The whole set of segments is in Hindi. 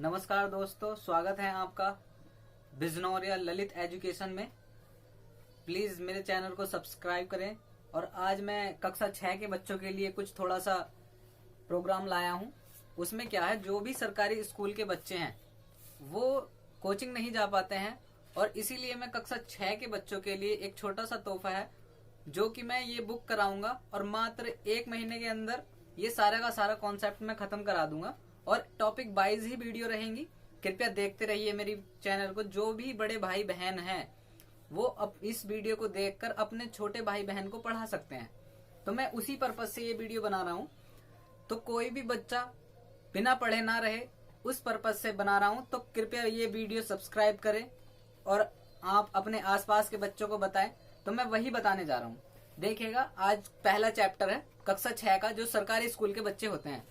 नमस्कार दोस्तों, स्वागत है आपका बिजनौरिया ललित एजुकेशन में। प्लीज मेरे चैनल को सब्सक्राइब करें। और आज मैं कक्षा 6 के बच्चों के लिए कुछ थोड़ा सा प्रोग्राम लाया हूं। उसमें क्या है, जो भी सरकारी स्कूल के बच्चे हैं वो कोचिंग नहीं जा पाते हैं, और इसीलिए मैं कक्षा 6 के बच्चों के लिए एक छोटा सा तोहफा है जो कि मैं ये बुक कराऊंगा, और मात्र 1 महीने के अंदर ये सारा का सारा कॉन्सेप्ट मैं खत्म करा दूंगा। और टॉपिक वाइज ही वीडियो रहेंगी। कृपया देखते रहिए मेरी चैनल को। जो भी बड़े भाई बहन हैं वो अब इस वीडियो को देखकर अपने छोटे भाई बहन को पढ़ा सकते हैं। तो मैं उसी पर्पज से ये वीडियो बना रहा हूँ। तो कोई भी बच्चा बिना पढ़े ना रहे, उस पर्पज से बना रहा हूँ। तो कृपया ये वीडियो सब्सक्राइब करें और आप अपने आसपास के बच्चों को बताएं। तो मैं वही बताने जा रहा हूँ। देखिएगा, आज पहला चैप्टर है कक्षा 6 का, जो सरकारी स्कूल के बच्चे होते हैं।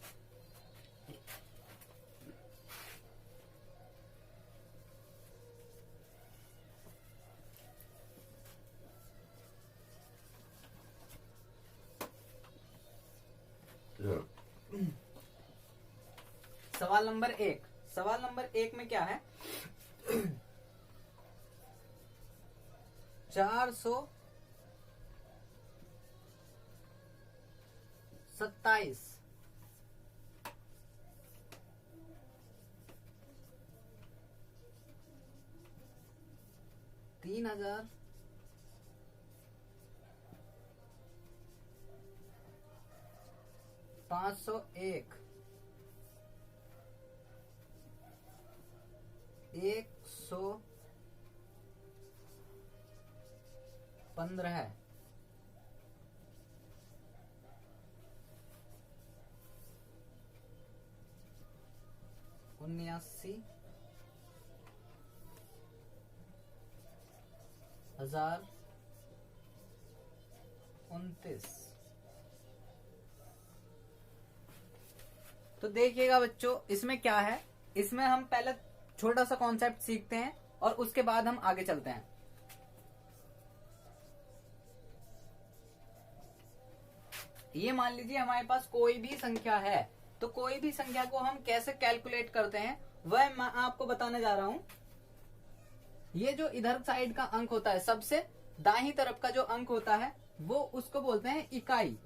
सवाल नंबर 1। सवाल नंबर 1 में क्या है? 427 3501 115 79,029। तो देखिएगा बच्चों, इसमें क्या है। इसमें हम पहले छोटा सा कॉन्सेप्ट सीखते हैं और उसके बाद हम आगे चलते हैं। ये मान लीजिए हमारे पास कोई भी संख्या है, तो कोई भी संख्या को हम कैसे कैलकुलेट करते हैं वह मैं आपको बताने जा रहा हूं। ये जो इधर साइड का अंक होता है, सबसे दाहिनी तरफ का जो अंक होता है वो उसको बोलते हैं इकाई।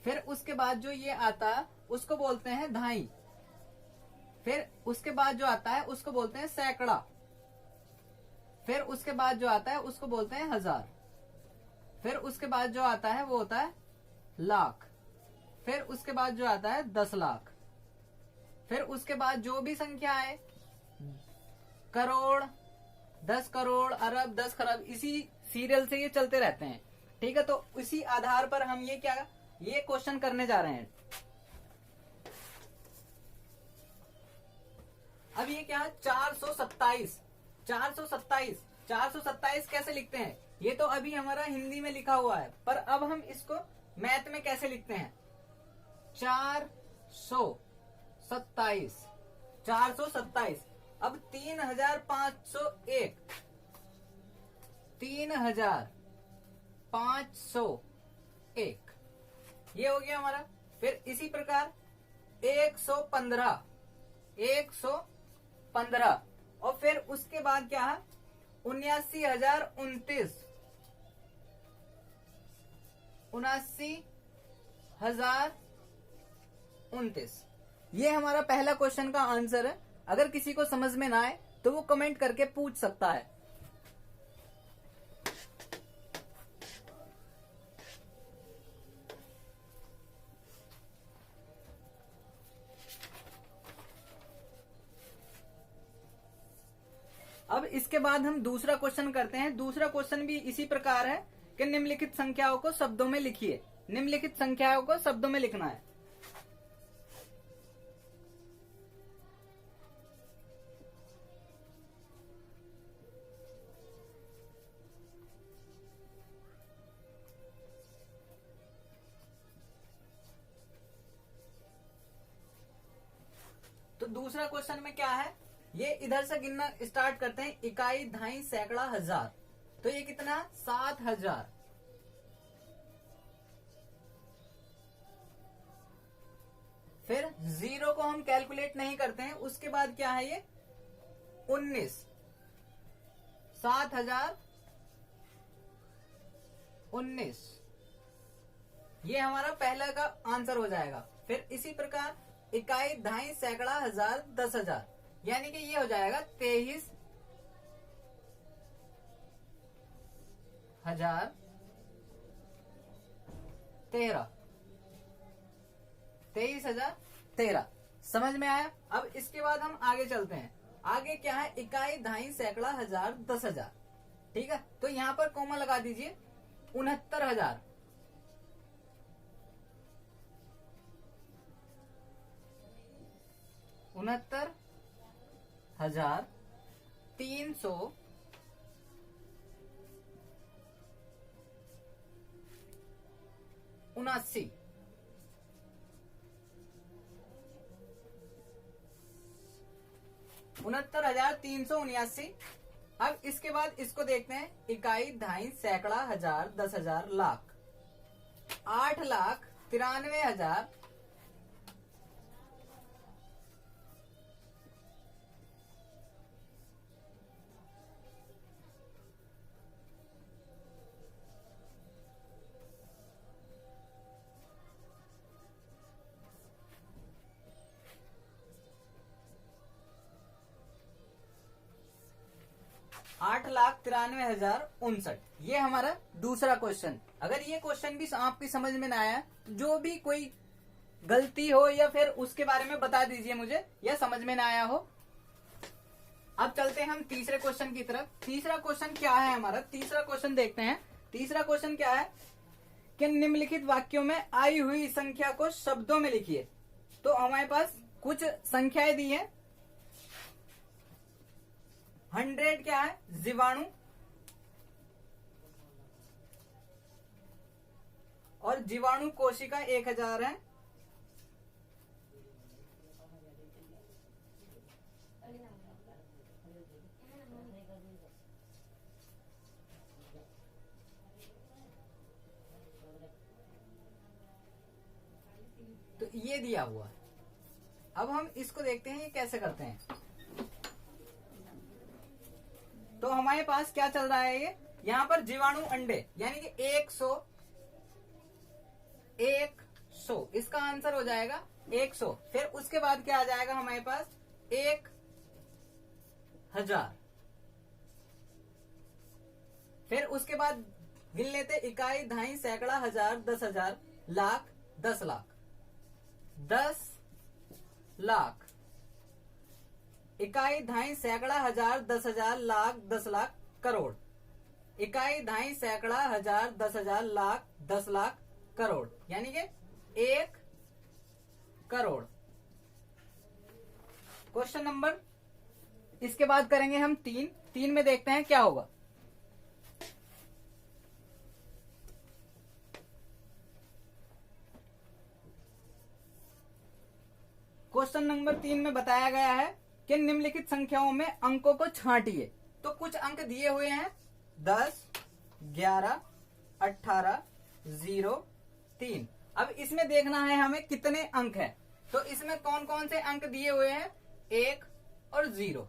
फिर उसके बाद जो ये आता है उसको बोलते हैं दहाई। फिर उसके बाद जो आता है उसको बोलते हैं सैकड़ा। फिर उसके बाद जो आता है उसको बोलते हैं हजार। फिर उसके बाद जो आता है वो होता है लाख। फिर उसके बाद जो आता है 10 लाख। फिर उसके बाद जो भी संख्या है, करोड़, 10 करोड़, अरब, 10 खरब, इसी सीरियल से ये चलते रहते हैं। ठीक है, तो इसी आधार पर हम ये क्वेश्चन करने जा रहे हैं। अब ये क्या है? 427 कैसे लिखते हैं? ये तो अभी हमारा हिंदी में लिखा हुआ है, पर अब हम इसको मैथ में कैसे लिखते हैं? 427। अब 3501 3501 ये हो गया हमारा। फिर इसी प्रकार 115 और फिर उसके बाद क्या है? 79,029 ये हमारा पहला क्वेश्चन का आंसर है। अगर किसी को समझ में ना आए तो वो कमेंट करके पूछ सकता है। अब इसके बाद हम दूसरा क्वेश्चन करते हैं। दूसरा क्वेश्चन भी इसी प्रकार है कि निम्नलिखित संख्याओं को शब्दों में लिखिए। निम्नलिखित संख्याओं को शब्दों में लिखना है। तो दूसरा क्वेश्चन में क्या है? ये इधर से गिनना स्टार्ट करते हैं। इकाई, दहाई, सैकड़ा, हजार। तो ये कितना? 7000। फिर जीरो को हम कैलकुलेट नहीं करते हैं। उसके बाद क्या है ये 19, 7019, ये हमारा पहला का आंसर हो जाएगा। फिर इसी प्रकार इकाई, दहाई, सैकड़ा, हजार, 10,000, यानी कि ये हो जाएगा 23,000, 23,013। समझ में आया। अब इसके बाद हम आगे चलते हैं। आगे क्या है, इकाई, दहाई, सैकड़ा, हजार, 10,000। ठीक है, तो यहां पर कॉमा लगा दीजिए 69,000। 69,379। 69,379। अब इसके बाद इसको देखते हैं, इकाई, दहाई, सैकड़ा, हजार, 10,000, लाख, 8,93,000, 8,93,059। ये हमारा दूसरा क्वेश्चन। अगर ये क्वेश्चन भी आपकी समझ में ना आया, जो भी कोई गलती हो या फिर उसके बारे में बता दीजिए मुझे, या समझ में ना आया हो। अब चलते हैं हम तीसरे क्वेश्चन की तरफ। तीसरा क्वेश्चन क्या है हमारा, तीसरा क्वेश्चन देखते हैं। तीसरा क्वेश्चन क्या है कि निम्नलिखित वाक्यों में आई हुई संख्या को शब्दों में लिखिए। तो हमारे पास कुछ संख्याएं दी है। 100 क्या है, जीवाणु, और जीवाणु कोशिका 1000 है। तो ये दिया हुआ है। अब हम इसको देखते हैं ये कैसे करते हैं। तो हमारे पास क्या चल रहा है, ये यहां पर जीवाणु अंडे, यानी कि 100, इसका आंसर हो जाएगा 100। फिर उसके बाद क्या आ जाएगा हमारे पास 1000। फिर उसके बाद गिन लेते, इकाई, दहाई, सैकड़ा, हजार, 10,000, लाख, 10 लाख, 10 लाख, इकाई, दहाई, सैकड़ा, हजार, 10,000, लाख, 10 लाख, करोड़, इकाई, दहाई, सैकड़ा, हजार, 10,000, लाख, 10 लाख, करोड़, यानी कि 1 करोड़। क्वेश्चन नंबर, इसके बाद करेंगे हम 3 में देखते हैं क्या होगा। क्वेश्चन नंबर 3 में बताया गया है कि निम्नलिखित संख्याओं में अंकों को छांटिए। तो कुछ अंक दिए हुए हैं 10, 11, 18, 0, 3। अब इसमें देखना है हमें कितने अंक हैं। तो इसमें कौन कौन से अंक दिए हुए हैं, 1 और 0।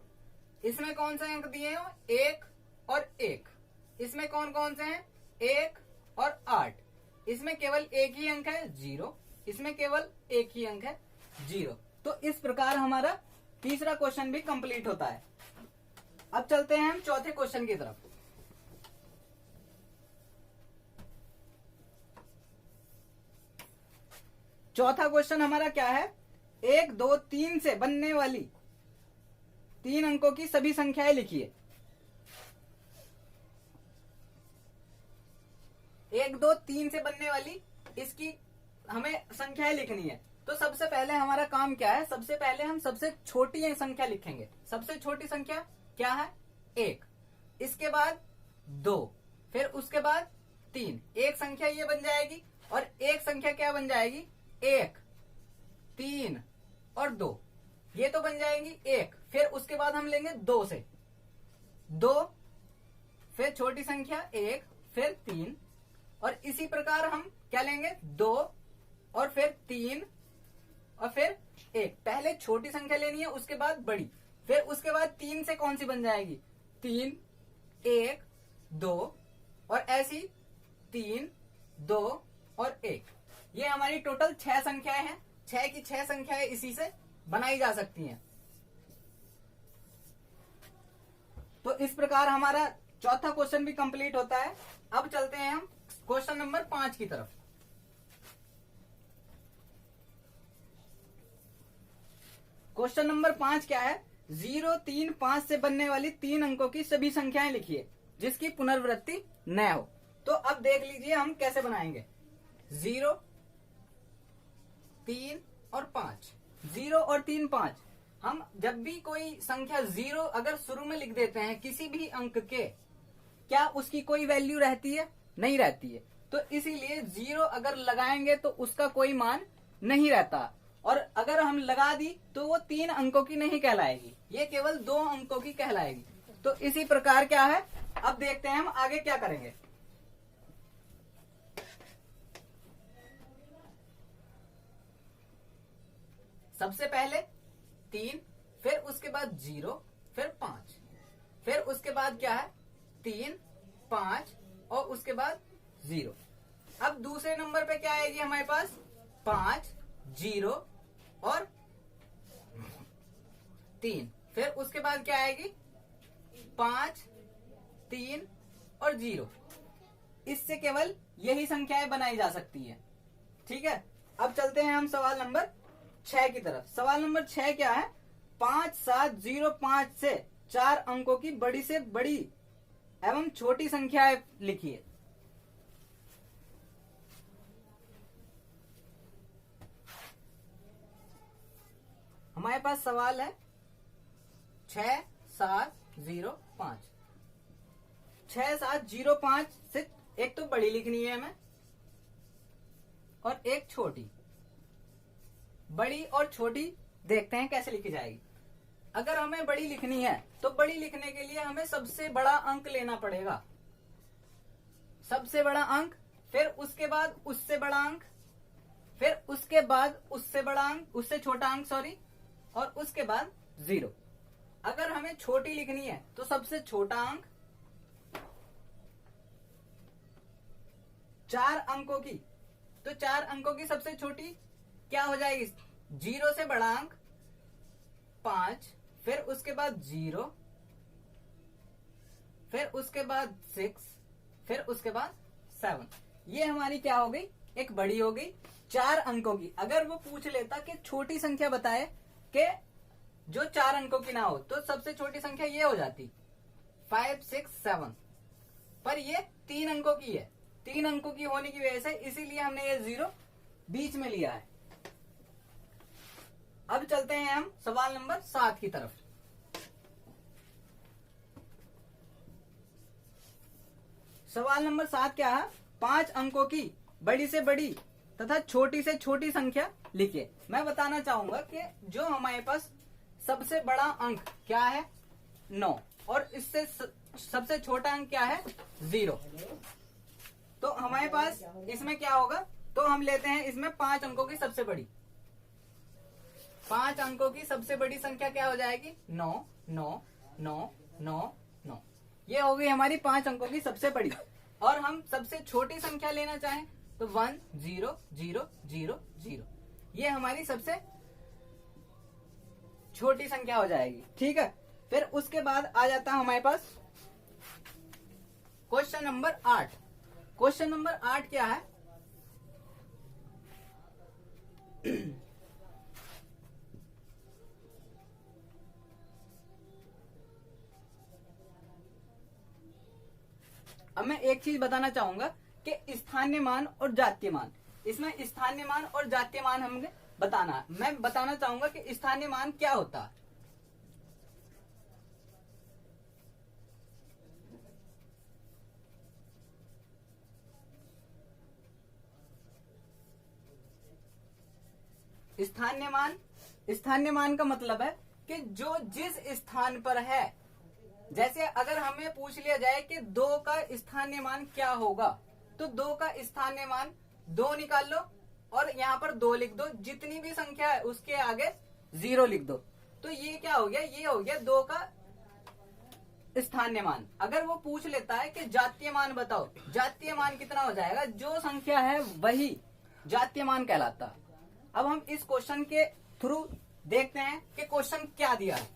इसमें कौन से अंक दिए हैं, 1 और 1। इसमें कौन कौन से हैं, 1 और 8। इसमें केवल एक ही अंक है 0। इसमें केवल एक ही अंक है 0। तो इस प्रकार हमारा तीसरा क्वेश्चन भी कंप्लीट होता है। अब चलते हैं हम चौथे क्वेश्चन की तरफ। चौथा क्वेश्चन हमारा क्या है, 1, 2, 3 से बनने वाली 3 अंकों की सभी संख्याएं लिखिए। 1, 2, 3 से बनने वाली इसकी हमें संख्याएं लिखनी है। तो सबसे पहले हमारा काम क्या है, सबसे पहले हम सबसे छोटी संख्या लिखेंगे। सबसे छोटी संख्या क्या है, 1। इसके बाद 2, फिर उसके बाद 3। एक संख्या ये बन जाएगी, और एक संख्या क्या बन जाएगी, 1, 3 और 2। ये तो बन जाएंगी 1। फिर उसके बाद हम लेंगे 2 से 2, फिर छोटी संख्या 1, फिर 3, और इसी प्रकार हम क्या लेंगे, 2 और फिर 3 और फिर 1। पहले छोटी संख्या लेनी है, उसके बाद बड़ी, फिर उसके बाद 3 से कौन सी बन जाएगी, 3, 1, 2 और ऐसी 3, 2 और 1। ये हमारी टोटल 6 संख्याएं हैं। 6 की 6 संख्याएं इसी से बनाई जा सकती हैं। तो इस प्रकार हमारा चौथा क्वेश्चन भी कंप्लीट होता है। अब चलते हैं हम क्वेश्चन नंबर 5 की तरफ। क्वेश्चन नंबर 5 क्या है, 0, 3, 5 से बनने वाली 3 अंकों की सभी संख्याएं लिखिए जिसकी पुनरावृत्ति न हो। तो अब देख लीजिए हम कैसे बनाएंगे। 0, 3 और 5। 0 और 3, 5। हम जब भी कोई संख्या 0 अगर शुरू में लिख देते हैं किसी भी अंक के, क्या उसकी कोई वैल्यू रहती है, नहीं रहती है। तो इसीलिए 0 अगर लगाएंगे तो उसका कोई मान नहीं रहता, और अगर हम लगा दी तो वो 3 अंकों की नहीं कहलाएगी, ये केवल 2 अंकों की कहलाएगी। तो इसी प्रकार क्या है, अब देखते हैं हम आगे क्या करेंगे। सबसे पहले 3, फिर उसके बाद 0, फिर 5, फिर उसके बाद क्या है 3, 5 और उसके बाद 0। अब दूसरे नंबर पे क्या आएगी हमारे पास, 5, 0 और 3, फिर उसके बाद क्या आएगी 5, 3 और 0। इससे केवल यही संख्याएं बनाई जा सकती हैं। ठीक है, अब चलते हैं हम सवाल नंबर 6 की तरफ। सवाल नंबर 6 क्या है, 5, 7, 0, 5 से 4 अंकों की बड़ी से बड़ी एवं छोटी संख्याएं लिखिए। हमारे पास सवाल है 6, 7, 0, 5। 6, 7, 0, 5 से एक तो बड़ी लिखनी है हमें और एक छोटी। बड़ी और छोटी देखते हैं कैसे लिखी जाएगी। अगर हमें बड़ी लिखनी है तो बड़ी लिखने के लिए हमें सबसे बड़ा अंक लेना पड़ेगा। सबसे बड़ा अंक, फिर उसके बाद उससे बड़ा अंक, फिर उसके बाद उससे बड़ा अंक, उससे छोटा अंक सॉरी, और उसके बाद 0। अगर हमें छोटी लिखनी है तो सबसे छोटा अंक, 4 अंकों की, तो 4 अंकों की सबसे छोटी क्या हो जाएगी, 0 से बड़ा अंक 5, फिर उसके बाद 0, फिर उसके बाद 6, फिर उसके बाद 7। ये हमारी क्या हो गई, एक बड़ी हो गई 4 अंकों की। अगर वो पूछ लेता कि छोटी संख्या बताए कि जो 4 अंकों की ना हो, तो सबसे छोटी संख्या ये हो जाती 5, 6, 7, पर ये 3 अंकों की है। 3 अंकों की होने की वजह से इसीलिए हमने ये 0 बीच में लिया है। अब चलते हैं हम सवाल नंबर 7 की तरफ। सवाल नंबर 7 क्या है, 5 अंकों की बड़ी से बड़ी तथा छोटी से छोटी संख्या लिखिए। मैं बताना चाहूंगा कि जो हमारे पास सबसे बड़ा अंक क्या है 9, और इससे सबसे छोटा अंक क्या है 0। तो हमारे पास इसमें क्या होगा, तो हम लेते हैं इसमें 5 अंकों की सबसे बड़ी। 5 अंकों की सबसे बड़ी संख्या क्या हो जाएगी, 9, 9, 9, 9, 9। ये हो गई हमारी 5 अंकों की सबसे बड़ी। और हम सबसे छोटी संख्या लेना चाहें तो 1, 0, 0, 0, 0। ये हमारी सबसे छोटी संख्या हो जाएगी। ठीक है, फिर उसके बाद आ जाता है हमारे पास क्वेश्चन नंबर 8। क्वेश्चन नंबर 8 क्या है, अब मैं एक चीज बताना चाहूंगा कि स्थानीय मान और जातीय मान, इसमें स्थानीय मान और जातीय मान हमें बताना है। मैं बताना चाहूंगा कि स्थानीय मान क्या होता है। स्थानीय मान का मतलब है कि जो जिस स्थान पर है। जैसे अगर हमें पूछ लिया जाए कि 2 का स्थानीय मान क्या होगा, तो 2 का स्थानीय मान 2 निकाल लो, और यहाँ पर 2 लिख दो, जितनी भी संख्या है उसके आगे 0 लिख दो। तो ये क्या हो गया, ये हो गया 2 का स्थानीय मान। अगर वो पूछ लेता है कि जातीय मान बताओ, जातीय मान कितना हो जाएगा, जो संख्या है वही जातीय मान कहलाता। अब हम इस क्वेश्चन के थ्रू देखते हैं कि क्वेश्चन क्या दिया है।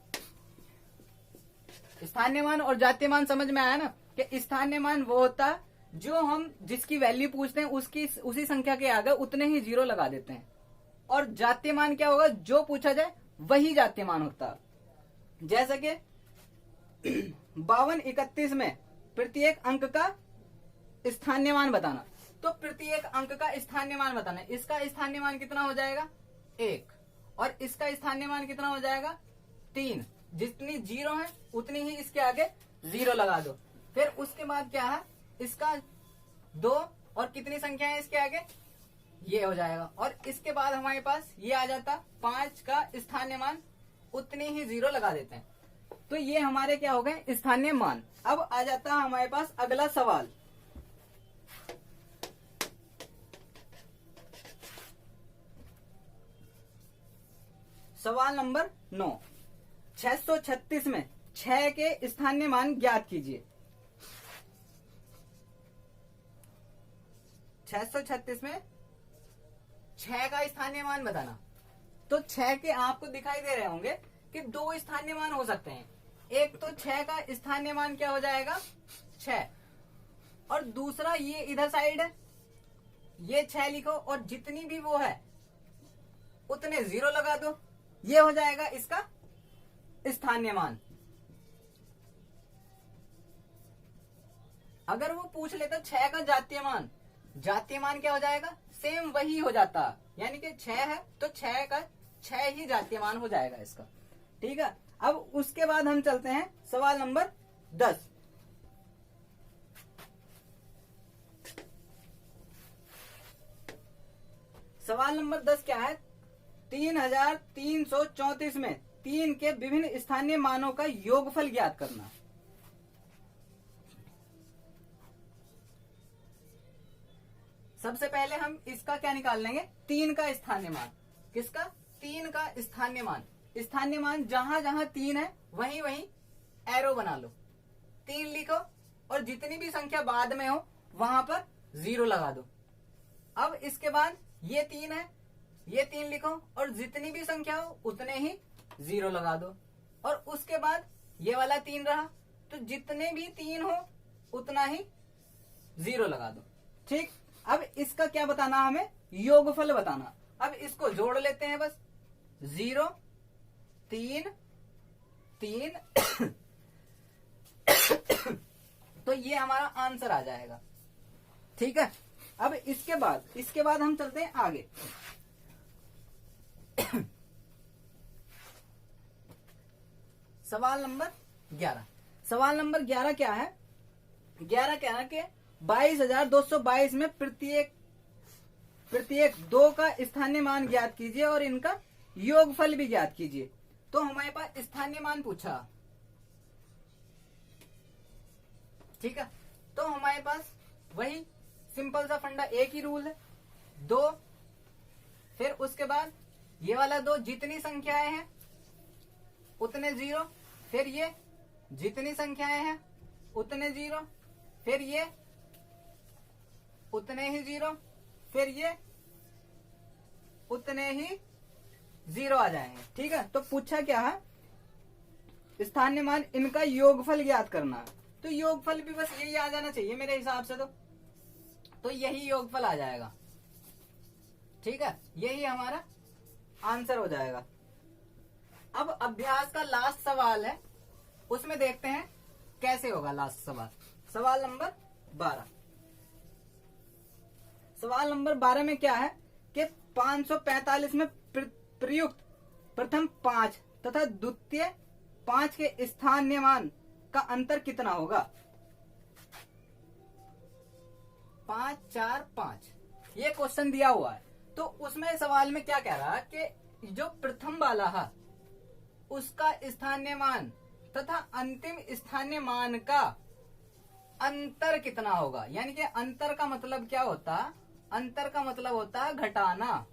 स्थानीय मान और जातीय मान समझ में आया ना, कि स्थानीय मान वो होता है जो हम जिसकी वैल्यू पूछते हैं उसकी उसी संख्या के आगे उतने ही 0 लगा देते हैं। और जातीय मान क्या होगा, जो पूछा जाए वही जातीय मान होता है। जैसे कि 52-31 में प्रत्येक अंक का स्थानीय मान बताना, तो प्रत्येक अंक का स्थानीय मान बताना, इसका स्थानीय मान कितना हो जाएगा 1, और इसका स्थानीय मान कितना हो जाएगा 3। जितनी 0 है उतनी ही इसके आगे 0 लगा दो। फिर उसके बाद क्या है, इसका 2 और कितनी संख्या है इसके आगे, ये हो जाएगा। और इसके बाद हमारे पास ये आ जाता 5 का स्थानीय मान, उतने ही 0 लगा देते हैं। तो ये हमारे क्या हो गए स्थानीय मान। अब आ जाता है हमारे पास अगला सवाल। सवाल नंबर 9, 636 में 6 के स्थानीय मान ज्ञात कीजिए। 636 में 6 का स्थानीय मान बताना। तो 6 के आपको दिखाई दे रहे होंगे कि 2 स्थानीय मान हो सकते हैं। एक तो 6 का स्थानीय मान क्या हो जाएगा 6, और दूसरा ये इधर साइड है, ये 6 लिखो और जितनी भी वो है उतने 0 लगा दो, ये हो जाएगा इसका स्थानीय मान। अगर वो पूछ लेता 6 का जातीय मान, जातीय मान क्या हो जाएगा, सेम वही हो जाता, यानी कि 6 है तो 6 का 6 ही जातीय मान हो जाएगा इसका। ठीक है, अब उसके बाद हम चलते हैं सवाल नंबर 10। सवाल नंबर 10 क्या है, 3334 में 3 के विभिन्न स्थानीय मानों का योगफल ज्ञात करना। सबसे पहले हम इसका क्या निकाल लेंगे, 3 का स्थानीय मान। किसका, 3 का स्थानीय मान। स्थानीय मान जहां जहां 3 है वहीं वहीं एरो बना लो, 3 लिखो और जितनी भी संख्या बाद में हो वहां पर 0 लगा दो। अब इसके बाद ये 3 है, ये 3 लिखो और जितनी भी संख्या हो उतने ही 0 लगा दो। और उसके बाद ये वाला 3 रहा, तो जितने भी 3 हो उतना ही 0 लगा दो। ठीक, अब इसका क्या बताना, हमें योगफल बताना। अब इसको जोड़ लेते हैं बस, 0 3 3 तो ये हमारा आंसर आ जाएगा। ठीक है, अब इसके बाद हम चलते हैं आगे। सवाल नंबर 11। सवाल नंबर 11 क्या है, 11 क्या है कि 22,222 में प्रत्येक 2 का स्थानीय मान ज्ञात कीजिए और इनका योगफल भी ज्ञात कीजिए। तो हमारे पास स्थानीय मान पूछा, ठीक है, तो हमारे पास वही सिंपल सा फंडा, एक ही रूल है, 2, फिर उसके बाद ये वाला 2, जितनी संख्याएं हैं उतने 0, फिर ये जितनी संख्याएं हैं उतने 0, फिर ये उतने ही 0, फिर ये उतने ही 0 आ जाएंगे। ठीक है, तो पूछा क्या है, स्थानीय मान इनका योगफल ज्ञात करना है। तो योगफल भी बस यही आ जाना चाहिए मेरे हिसाब से, तो यही योगफल आ जाएगा। ठीक है, यही हमारा आंसर हो जाएगा। अब अभ्यास का लास्ट सवाल है, उसमें देखते हैं कैसे होगा लास्ट सवाल। सवाल नंबर 12। सवाल नंबर 12 में क्या है कि 545 में प्रयुक्त प्रथम 5 तथा द्वितीय 5 के स्थानीय मान का अंतर कितना होगा। 5 4 5 ये क्वेश्चन दिया हुआ है। तो उसमें सवाल में क्या कह रहा है कि जो प्रथम वाला है उसका स्थानीय मान तथा अंतिम स्थानीय मान का अंतर कितना होगा। यानी कि अंतर का मतलब क्या होता है, अंतर का मतलब होता है घटाना।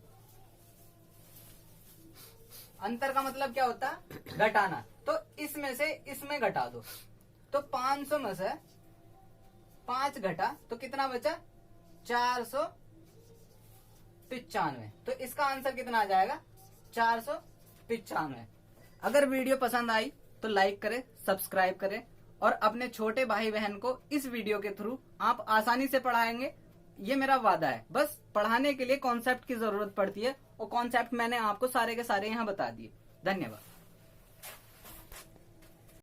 अंतर का मतलब क्या होता है? घटाना। तो इसमें से इसमें घटा दो, तो 500 में से 5 घटा तो कितना बचा? 495। तो इसका आंसर कितना आ जाएगा? 495। अगर वीडियो पसंद आई तो लाइक करें, सब्सक्राइब करें और अपने छोटे भाई बहन को इस वीडियो के थ्रू आप आसानी से पढ़ाएंगे, ये मेरा वादा है। बस पढ़ाने के लिए कॉन्सेप्ट की जरूरत पड़ती है और कॉन्सेप्ट मैंने आपको सारे के सारे यहाँ बता दिए। धन्यवाद।